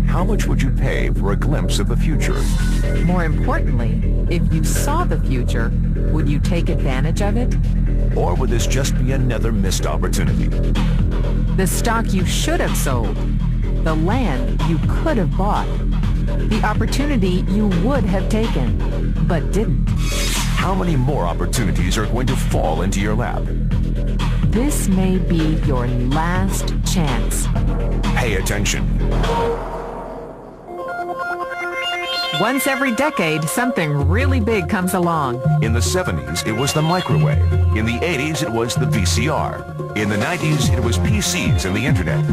How much would you pay for a glimpse of the future? More importantly, if you saw the future, would you take advantage of it? Or would this just be another missed opportunity? The stock you should have sold, the land you could have bought, the opportunity you would have taken, but didn't. How many more opportunities are going to fall into your lap? This may be your last chance. Pay attention. Once every decade, something really big comes along. In the 70s, it was the microwave. In the 80s, it was the VCR. In the 90s, it was PCs and the internet.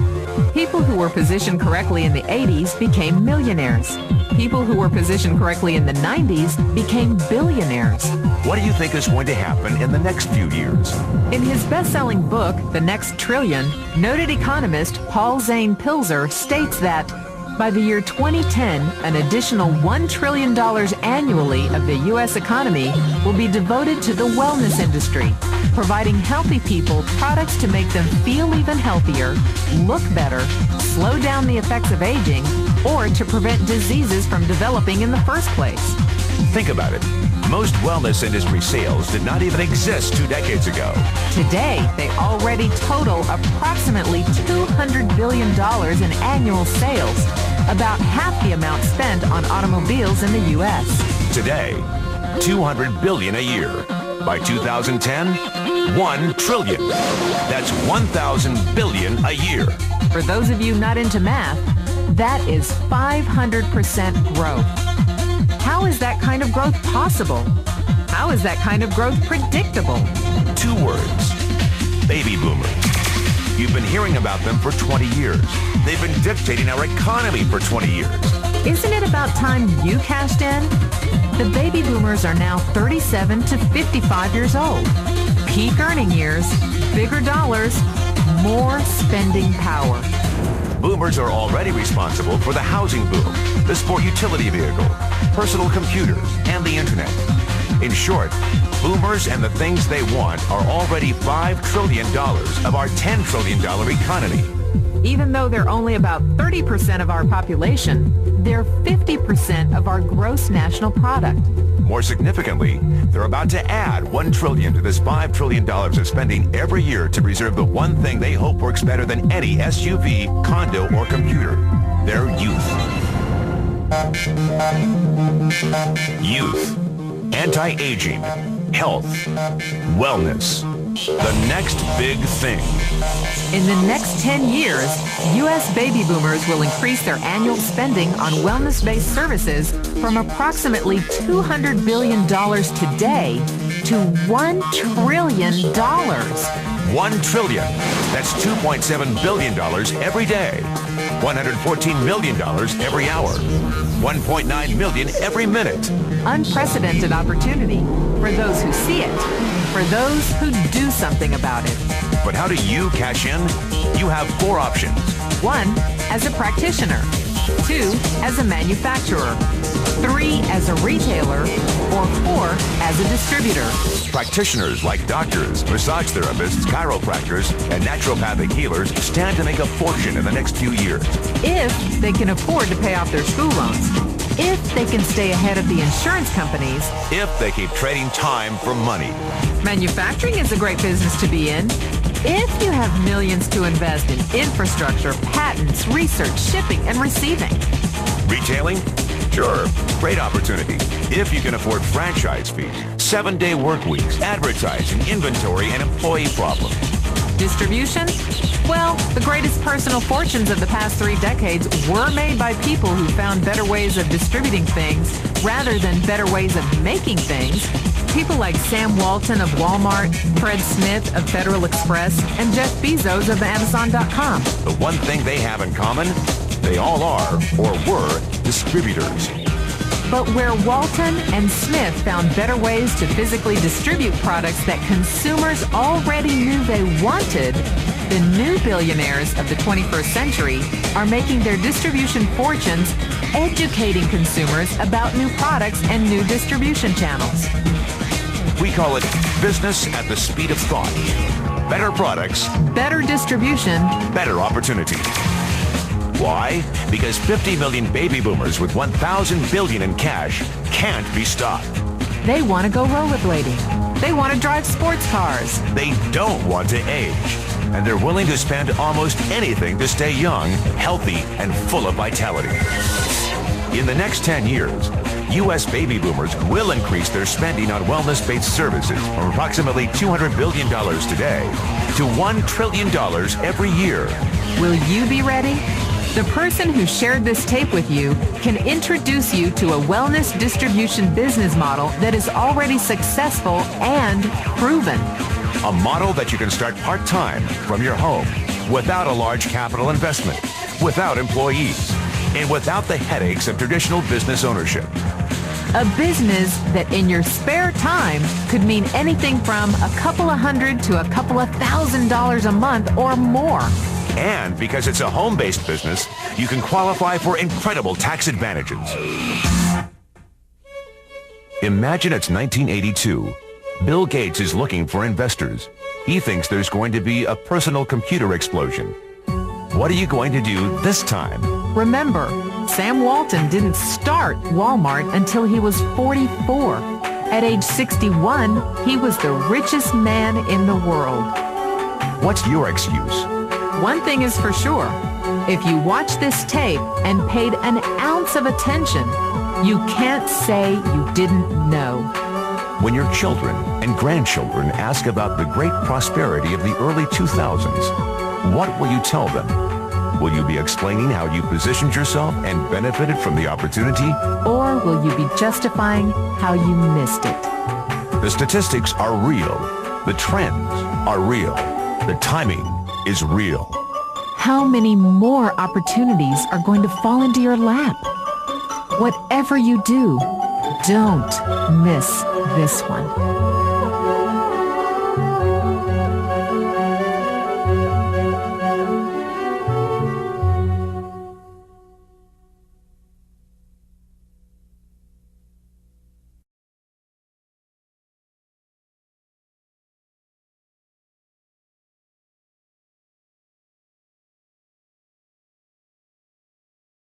People who were positioned correctly in the 80s became millionaires. People who were positioned correctly in the 90s became billionaires. What do you think is going to happen in the next few years? In his best-selling book, The Next Trillion, noted economist Paul Zane Pilzer states that by the year 2010, an additional $1 trillion annually of the U.S. economy will be devoted to the wellness industry, providing healthy people products to make them feel even healthier, look better, slow down the effects of aging, or to prevent diseases from developing in the first place. Think about it. Most wellness industry sales did not even exist 2 decades ago. Today, they already total approximately $200 billion in annual sales, about half the amount spent on automobiles in the U.S. Today, $200 billion a year. By 2010, $1 trillion. That's 1,000 billion a year. For those of you not into math, that is 500% growth. How is that kind of growth possible? How is that kind of growth predictable? 2 words. Baby boomers. You've been hearing about them for 20 years. They've been dictating our economy for 20 years. Isn't it about time you cashed in? The baby boomers are now 37 to 55 years old. Peak earning years, bigger dollars, more spending power. Boomers are already responsible for the housing boom, the sport utility vehicle, personal computers, and the internet. In short, boomers and the things they want are already $5 trillion of our $10 trillion economy. Even though they're only about 30% of our population, they're 50% of our gross national product. More significantly, they're about to add $1 trillion to this $5 trillion of spending every year to preserve the one thing they hope works better than any SUV, condo, or computer: their youth. Youth. Anti-aging. Health. Wellness. The next big thing. In the next 10 years, U.S. baby boomers will increase their annual spending on wellness-based services from approximately $200 billion today to $1 trillion. $1 trillion. That's $2.7 billion every day. $114 million every hour. $1.9 million every minute. Unprecedented opportunity for those who see it, for those who do something about it. But how do you cash in? You have 4 options. 1, as a practitioner. 2, as a manufacturer. 3, as a retailer. Or 4, as a distributor. Practitioners like doctors, massage therapists, chiropractors, and naturopathic healers stand to make a fortune in the next few years. If they can afford to pay off their school loans. If they can stay ahead of the insurance companies. If they keep trading time for money. Manufacturing is a great business to be in. If you have millions to invest in infrastructure, patents, research, shipping, and receiving. Retailing? Sure, great opportunity. If you can afford franchise fees, 7-day work weeks, advertising, inventory, and employee problems. Distribution? Well, the greatest personal fortunes of the past 3 decades were made by people who found better ways of distributing things rather than better ways of making things. People like Sam Walton of Walmart, Fred Smith of Federal Express, and Jeff Bezos of Amazon.com. The one thing they have in common, they all are, or were, distributors. But where Walton and Smith found better ways to physically distribute products that consumers already knew they wanted, the new billionaires of the 21st century are making their distribution fortunes educating consumers about new products and new distribution channels. We call it business at the speed of thought. better products, better distribution, better opportunity. Why? Because 50 million baby boomers with 1,000 billion in cash can't be stopped. they want to go rollerblading. They want to drive sports cars. They don't want to age. And they're willing to spend almost anything to stay young, healthy, and full of vitality. In the next 10 years, U.S. baby boomers will increase their spending on wellness-based services from approximately $200 billion today to $1 trillion every year. Will you be ready? The person who shared this tape with you can introduce you to a wellness distribution business model that is already successful and proven. A model that you can start part-time from your home without a large capital investment, without employees, and without the headaches of traditional business ownership. A business that in your spare time could mean anything from a couple of $100 to a couple of $1,000 a month or more. And because it's a home-based business, you can qualify for incredible tax advantages. Imagine it's 1982. Bill Gates is looking for investors. He thinks there's going to be a personal computer explosion. What are you going to do this time? Remember, Sam Walton didn't start Walmart until he was 44. At age 61, he was the richest man in the world. What's your excuse? One thing is for sure. If you watch this tape and paid an ounce of attention, you can't say you didn't know. When your children and grandchildren ask about the great prosperity of the early 2000s, what will you tell them? Will you be explaining how you positioned yourself and benefited from the opportunity? Or will you be justifying how you missed it? The statistics are real. The trends are real. The timing is real. How many more opportunities are going to fall into your lap? Whatever you do, don't miss this one.